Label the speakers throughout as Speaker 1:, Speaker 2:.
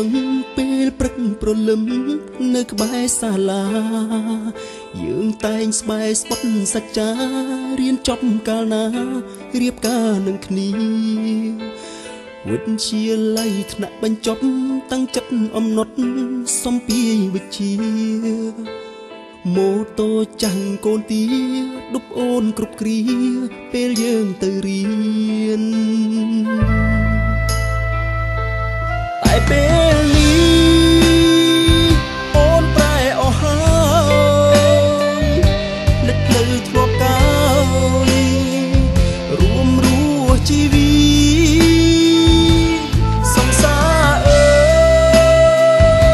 Speaker 1: ងពេលព្រឹកព្រលឹមនៅក្បែរសាលាយើងតែងស្បែកស្បត់សច្ចារៀនចប់កាលណារៀបការនឹងគ្នាវិទ្យាល័យថ្នាក់បញ្ចប់តាំងចិត្តអំណត់សំពាយវិជ្ជាម៉ូតូចាំងកូនទាដប់អូនគ្រប់គ្រាពេលយើងទៅរៀនតែពេលនេះអូនប្រែអស់ហើយនឹកភ្លឺធ្លាប់កាយរួមរស់ជីវិតសង្សារអើ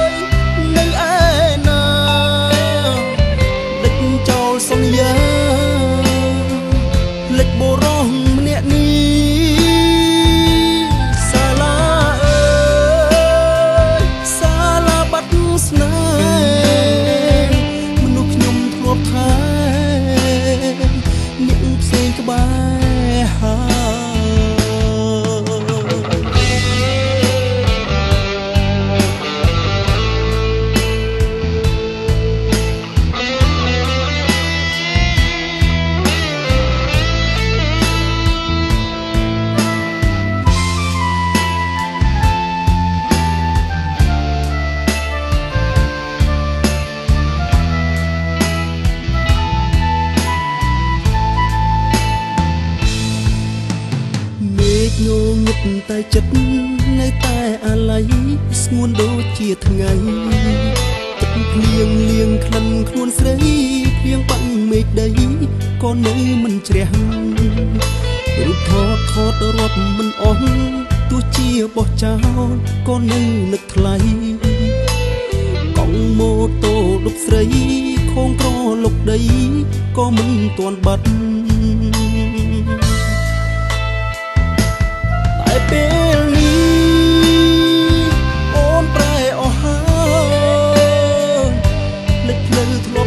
Speaker 1: យនៅឯណាដឹកចោលសន្យាលិចបរោះម្នាក់នេះសាលាអើយសាលាបាត់ស្នេហ៍មនុស្សខ្ញុំធ្លាប់ថែអ្នកផ្សេងក្បែរហើយញងឹតតែចិត្តនៅតែអាល័យស្ងួនដូចជាថ្ងៃទឹកភ្លៀងលៀងក្លិនខ្លួនស្រីភ្លៀងបាំងមេឃដីក៏នៅមិនជ្រះរូបថតរាប់មិនអស់ទោះជាបោះចោលក៏នៅនឹកថ្លៃកង់ម៉ូតូដប់ស្រីខងក្រលុកដីក៏មិនទាន់បាត់ពេលនេះអូនប្រែអស់ហើយនឹកភ្លឺធ្លាប់